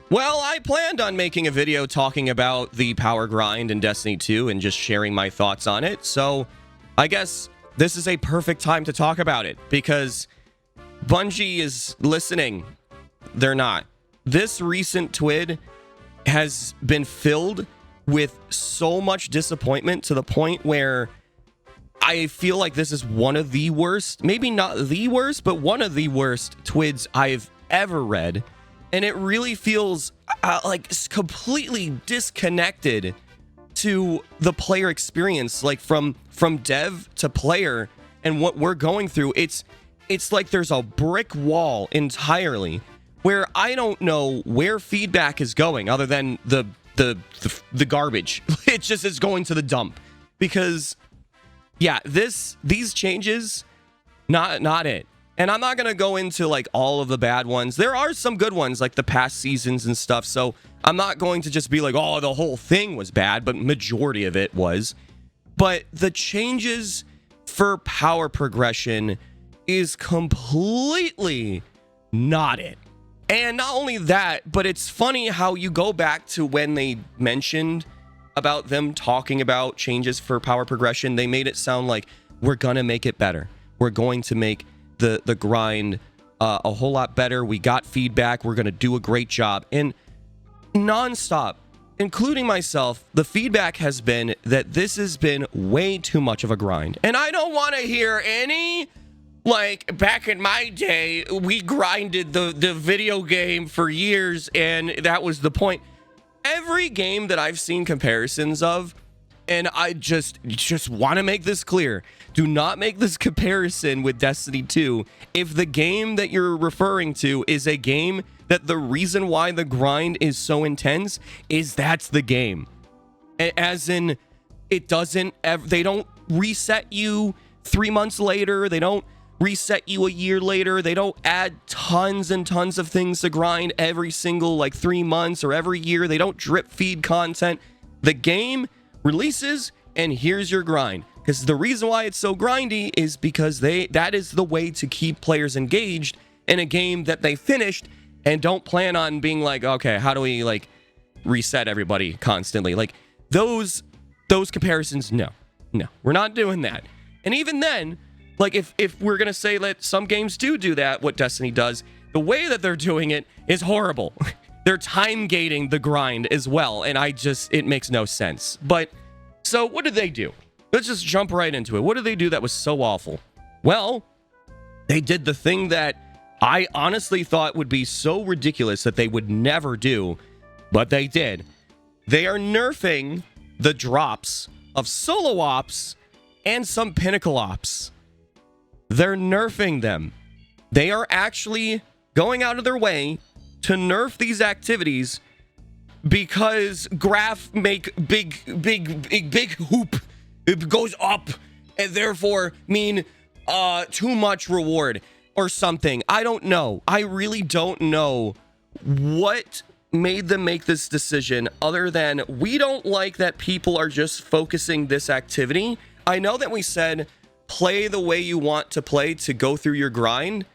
Well, I planned on making a video talking about the power grind in Destiny 2 and just sharing my thoughts on it, so I guess this is a perfect time to talk about it, because Bungie is listening. They're not. This recent TWID has been filled with so much disappointment to the point where I feel like this is one of the worst, maybe not the worst, but one of the worst TWIDs I've ever read. And it really feels like it's completely disconnected to the player experience, like from dev to player and what we're going through. It's like there's a brick wall entirely where I don't know where feedback is going other than the garbage. It just is going to the dump, because yeah, these changes, not it. And I'm not going to go into like all of the bad ones. There are some good ones, like the past seasons and stuff. So I'm not going to just be like, oh, the whole thing was bad, but majority of it was. But the changes for power progression is completely not it. And not only that, but it's funny how you go back to when they mentioned about them talking about changes for power progression. They made it sound like we're going to make it better. We're going to make the grind a whole lot better. We got feedback. We're going to do a great job. And nonstop, including myself, the feedback has been that this has been way too much of a grind. And I don't want to hear any, like, back in my day, we grinded the video game for years and that was the point. Every game that I've seen comparisons of, and I just want to make this clear, do not make this comparison with Destiny 2 if the game that you're referring to is a game that the reason why the grind is so intense is that's the game. As in, it doesn't they don't reset you 3 months later, they don't reset you a year later, they don't add tons and tons of things to grind every single like 3 months or every year, they don't drip feed content. The game releases and here's your grind. Because the reason why it's so grindy is because that is the way to keep players engaged in a game that they finished and don't plan on being like, okay, how do we like reset everybody constantly? Like those comparisons, no, we're not doing that. And even then, like if we're gonna say that some games do that, what Destiny does, the way that they're doing it is horrible. They're time gating the grind as well, and it makes no sense. But so what did they do? Let's just jump right into it. What did they do that was so awful? Well, they did the thing that I honestly thought would be so ridiculous that they would never do, but they did. They are nerfing the drops of solo ops and some pinnacle ops. They're nerfing them. They are actually going out of their way to nerf these activities because graph make big hoop. It goes up and therefore mean too much reward or something. I don't know. I really don't know what made them make this decision other than we don't like that people are just focusing this activity. I know that we said play the way you want to play to go through your grind,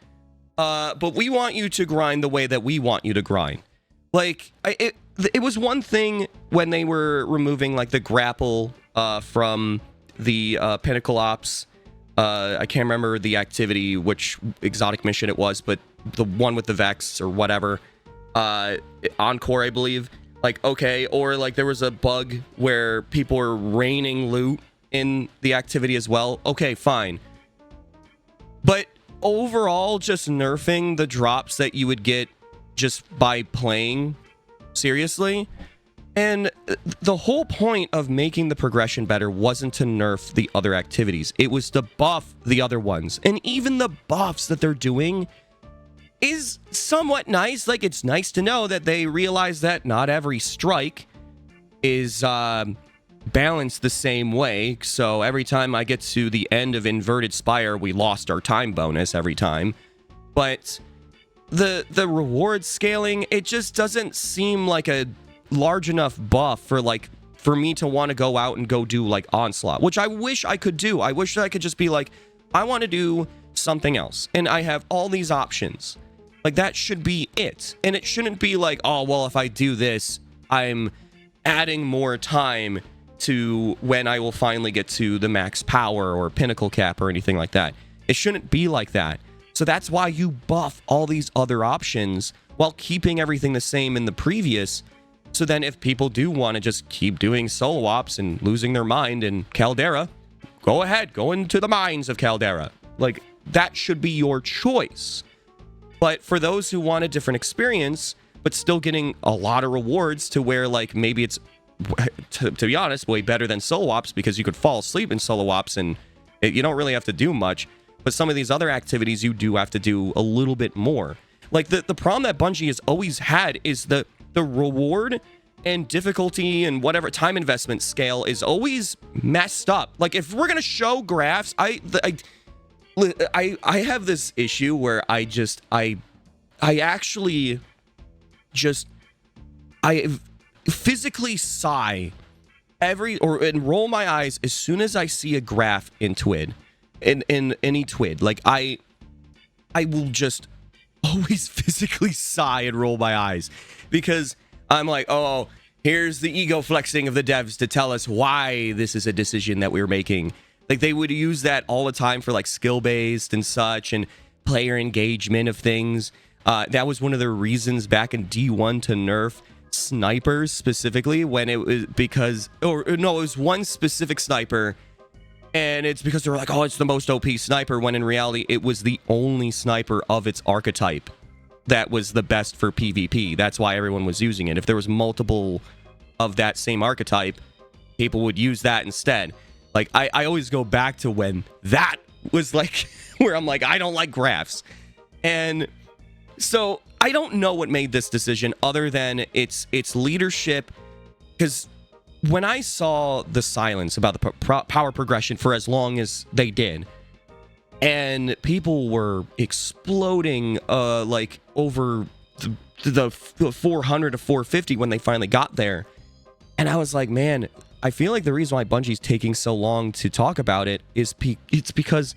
but we want you to grind the way that we want you to grind. Like, it was one thing when they were removing like the grapple from the pinnacle ops. I can't remember the activity, which exotic mission it was, but the one with the Vex or whatever, Encore, I believe. Like, okay, or like there was a bug where people were raining loot in the activity as well. Okay, fine. But overall, just nerfing the drops that you would get just by playing seriously. And the whole point of making the progression better wasn't to nerf the other activities. It was to buff the other ones. And even the buffs that they're doing is somewhat nice. Like, it's nice to know that they realize that not every strike is balanced the same way. So every time I get to the end of Inverted Spire, we lost our time bonus every time. But the reward scaling, it just doesn't seem like a large enough buff for me to want to go out and go do like Onslaught, which I wish I could do. I wish that I could just be like, I want to do something else and I have all these options. Like, that should be it. And it shouldn't be like, oh, well, if I do this, I'm adding more time to when I will finally get to the max power or pinnacle cap or anything like that. It shouldn't be like that. So that's why you buff all these other options while keeping everything the same in the previous. So then if people do want to just keep doing solo ops and losing their mind in Caldera, go ahead, go into the mines of Caldera. Like, that should be your choice. But for those who want a different experience, but still getting a lot of rewards to where, like, maybe it's, to be honest, way better than solo ops because you could fall asleep in solo ops and you don't really have to do much. But some of these other activities, you do have to do a little bit more. Like, the problem that Bungie has always had is the reward and difficulty and whatever time investment scale is always messed up. Like, if we're going to show graphs, I have this issue where I actually physically sigh and roll my eyes as soon as I see a graph in TWID, in any TWID. Like, I will just always physically sigh and roll my eyes because I'm like, oh, here's the ego flexing of the devs to tell us why this is a decision that we're making. Like, they would use that all the time for, like, skill-based and such and player engagement of things. That was one of the reasons back in D1 to nerf snipers specifically, when it was because, or no, it was one specific sniper, and it's because they were like, oh, it's the most OP sniper, when in reality, it was the only sniper of its archetype that was the best for PvP. That's why everyone was using it. If there was multiple of that same archetype, people would use that instead. Like, I always go back to when that was like, where I'm like, I don't like graphs. And so I don't know what made this decision other than its leadership. Because when I saw the silence about the power progression for as long as they did, and people were exploding like over the 400 to 450 when they finally got there. And I was like, man, I feel like the reason why Bungie's taking so long to talk about it is it's because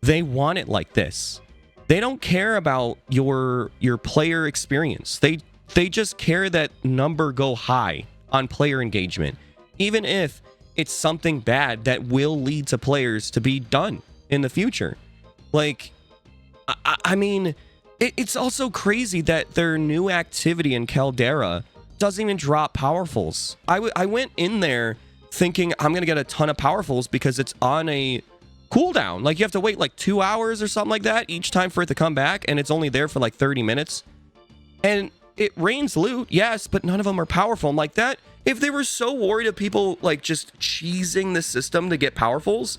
they want it like this. They don't care about your player experience. They just care that number go high on player engagement, even if it's something bad that will lead to players to be done in the future. Like, I mean, it's also crazy that their new activity in Caldera doesn't even drop powerfuls. I went in there thinking I'm gonna get a ton of powerfuls because it's on a cooldown. Like, you have to wait like 2 hours or something like that each time for it to come back, and it's only there for like 30 minutes. And it rains loot, yes, but none of them are powerful. I'm like, that, if they were so worried of people like just cheesing the system to get powerfuls,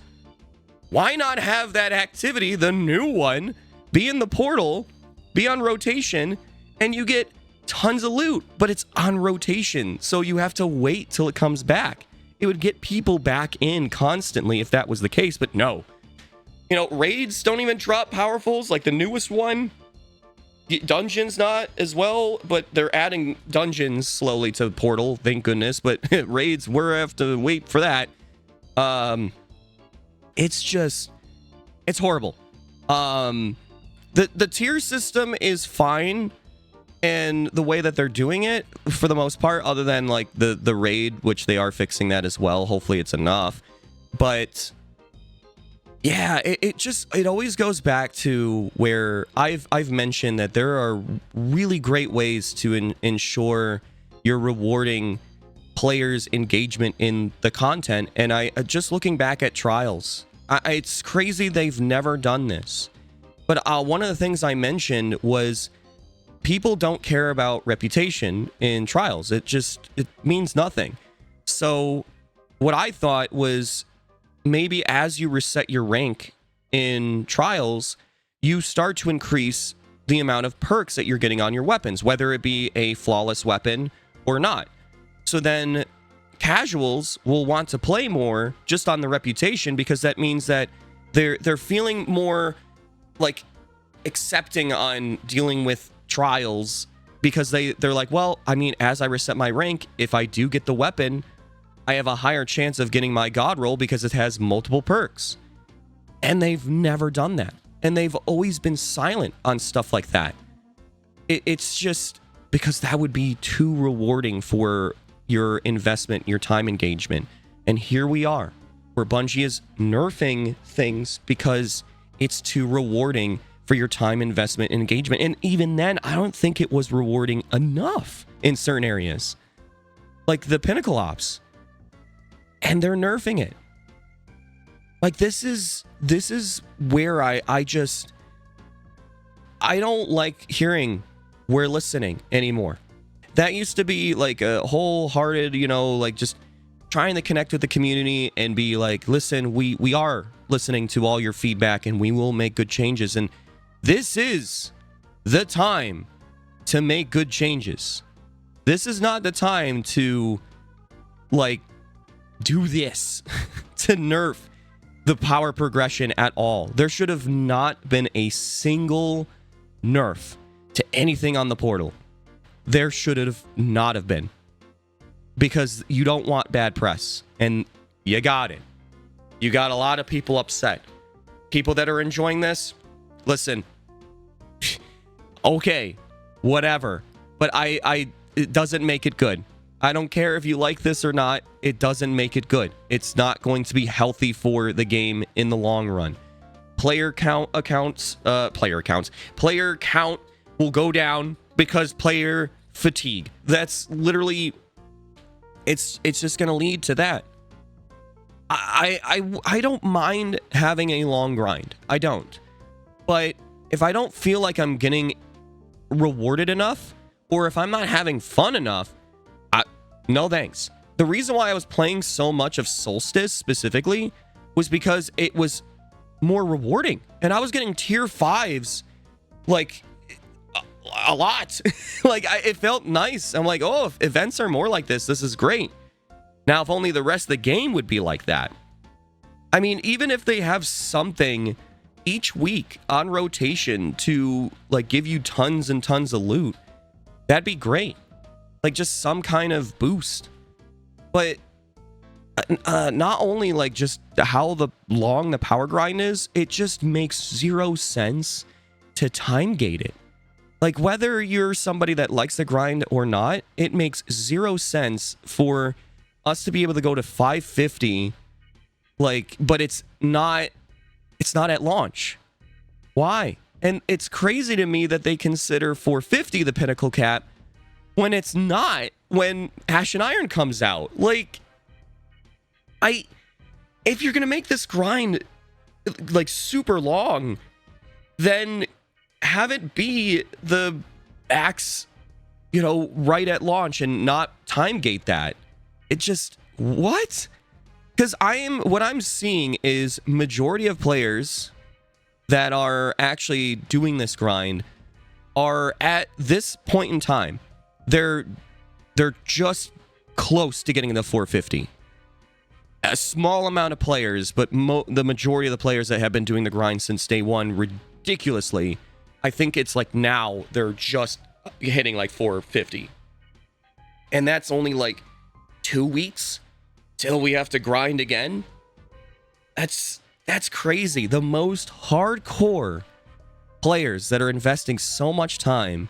why not have that activity, the new one, be in the portal, be on rotation, and you get tons of loot, but it's on rotation, so you have to wait till it comes back. It would get people back in constantly if that was the case, but no. You know, raids don't even drop powerfuls, like the newest one. Dungeons not as well, but they're adding dungeons slowly to the portal, thank goodness, but raids, we're have to wait for that. It's just, it's horrible. The tier system is fine, and the way that they're doing it for the most part, other than like the raid, which they are fixing that as well. Hopefully it's enough. But yeah, it always goes back to where I've mentioned that there are really great ways to ensure you're rewarding players' engagement in the content. And I just looking back at Trials, it's crazy they've never done this. But one of the things I mentioned was people don't care about reputation in Trials. It means nothing. So what I thought was, maybe as you reset your rank in Trials, you start to increase the amount of perks that you're getting on your weapons, whether it be a flawless weapon or not. So then casuals will want to play more just on the reputation, because that means that they're feeling more like accepting on dealing with Trials, because they're like, well, I mean, as I reset my rank, if I do get the weapon, I have a higher chance of getting my god roll because it has multiple perks. And they've never done that. And they've always been silent on stuff like that. it's just because that would be too rewarding for your investment, your time engagement. And here we are, where Bungie is nerfing things because it's too rewarding for your time investment and engagement. And even then, I don't think it was rewarding enough in certain areas, like the Pinnacle Ops. And they're nerfing it. Like, this is where I don't like hearing "we're listening" anymore. That used to be like a wholehearted, like just trying to connect with the community and be like, listen, we are listening to all your feedback and we will make good changes. And this is the time to make good changes. This is not the time to like do this to nerf the power progression at all. There should have not been a single nerf to anything on the portal. There should have not have been, because you don't want bad press, and you got it. You got a lot of people upset. People that are enjoying this, listen, okay, whatever, but it doesn't make it good. I don't care if you like this or not. It doesn't make it good. It's not going to be healthy for the game in the long run. Player count will go down because player fatigue. That's literally, it's just going to lead to that. I don't mind having a long grind. I don't. But if I don't feel like I'm getting rewarded enough, or if I'm not having fun enough, no thanks. The reason why I was playing so much of Solstice specifically was because it was more rewarding, and I was getting tier 5s like a lot. Like, it felt nice. I'm like, oh, if events are more like this is great. Now, if only the rest of the game would be like that. I mean, even if they have something each week on rotation to like give you tons and tons of loot, that'd be great. Like, just some kind of boost. But not only like just how long the power grind is, it just makes zero sense to time gate it. Like, whether you're somebody that likes the grind or not, it makes zero sense for us to be able to go to 550, like, but it's not at launch. Why? And it's crazy to me that they consider 450 the pinnacle cap when it's not, when Ash and Iron comes out. Like, if you're gonna make this grind like super long, then have it be the axe, right at launch, and not time gate that. It just, what? Because what I'm seeing is majority of players that are actually doing this grind are at this point in time, they're just close to getting the 450. A small amount of players, but the majority of the players that have been doing the grind since day one, ridiculously, I think it's like now they're just hitting like 450. And that's only like 2 weeks till we have to grind again. That's crazy. The most hardcore players that are investing so much time,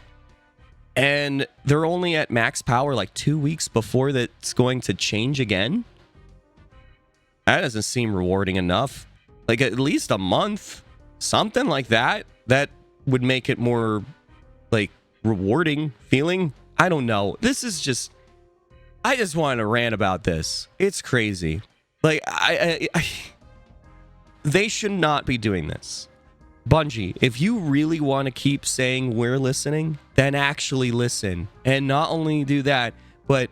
and they're only at max power like 2 weeks before that's going to change again. That doesn't seem rewarding enough. Like, at least a month, something like that, that would make it more like rewarding feeling. I don't know. This is just, I just want to rant about this. It's crazy. Like, they should not be doing this. Bungie, if you really want to keep saying we're listening, then actually listen. And not only do that, but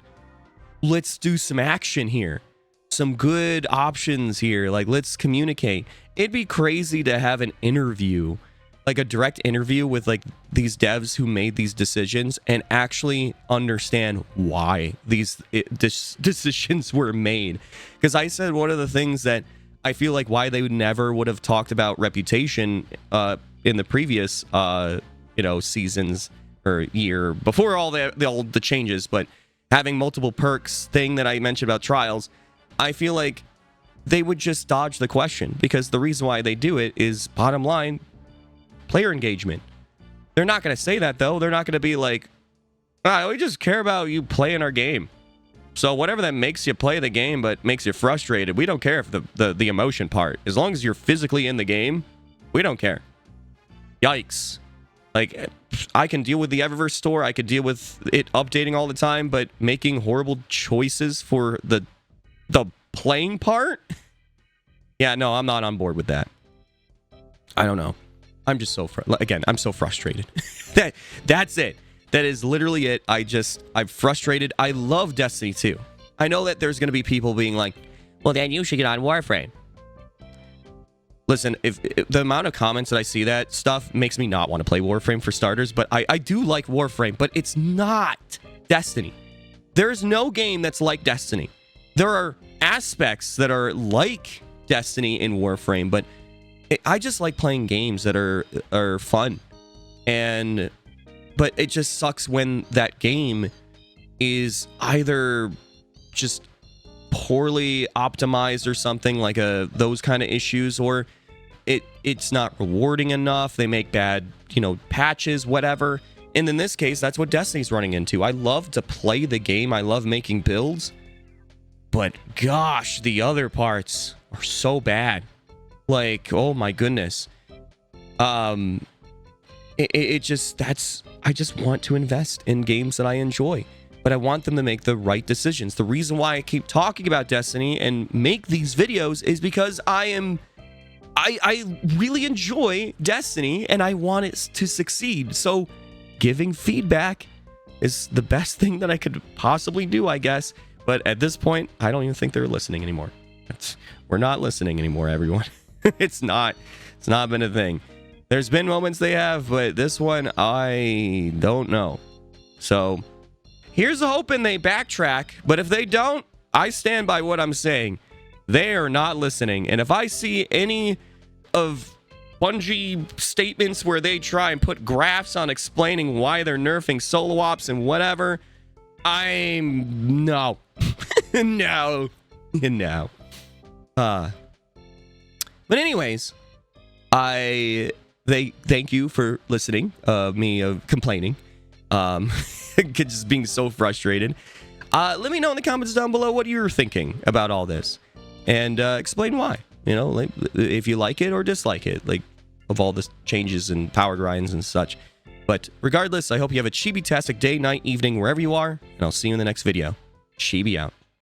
let's do some action here. Some good options here. Like, let's communicate. It'd be crazy to have an interview, like a direct interview with like these devs who made these decisions, and actually understand why these decisions were made. Because I said one of the things that I feel like why they would have talked about reputation in the previous seasons or year before all the changes, but having multiple perks thing that I mentioned about trials, I feel like they would just dodge the question, because the reason why they do it is, bottom line, player engagement. They're not going to say that, though. They're not going to be like, we just care about you playing our game. So whatever that makes you play the game but makes you frustrated, we don't care if the emotion part. As long as you're physically in the game, we don't care. Yikes. Like, I can deal with the Eververse store. I could deal with it updating all the time, but making horrible choices for the playing part? Yeah, no, I'm not on board with that. I don't know. I'm just so I'm so frustrated. That's it. That is literally it. I'm frustrated. I love Destiny 2. I know that there's going to be people being like, well, then you should get on Warframe. Listen, if the amount of comments that I see that stuff makes me not want to play Warframe for starters, but I do like Warframe, but it's not Destiny. There's no game that's like Destiny. There are aspects that are like Destiny in Warframe, but I just like playing games that are fun. But it just sucks when that game is either just poorly optimized or something, like those kind of issues, or it's not rewarding enough. They make bad, patches, whatever. And in this case, that's what Destiny's running into. I love to play the game. I love making builds. But gosh, the other parts are so bad. Like, oh my goodness. I just want to invest in games that I enjoy, but I want them to make the right decisions. The reason why I keep talking about Destiny and make these videos is because I really enjoy Destiny and I want it to succeed. So giving feedback is the best thing that I could possibly do, I guess. But at this point, I don't even think they're listening anymore. We're not listening anymore, everyone. It's not been a thing. There's been moments they have, but this one, I don't know. So, here's hoping they backtrack. But if they don't, I stand by what I'm saying. They are not listening. And if I see any of Bungie statements where they try and put graphs on explaining why they're nerfing solo ops and whatever, no. No. No. But anyways, they thank you for listening. Me complaining, just being so frustrated. Let me know in the comments down below what you're thinking about all this, and explain why. Like, if you like it or dislike it, like, of all the changes and power grinds and such. But regardless, I hope you have a chibi-tastic day, night, evening, wherever you are, and I'll see you in the next video. Chibi out.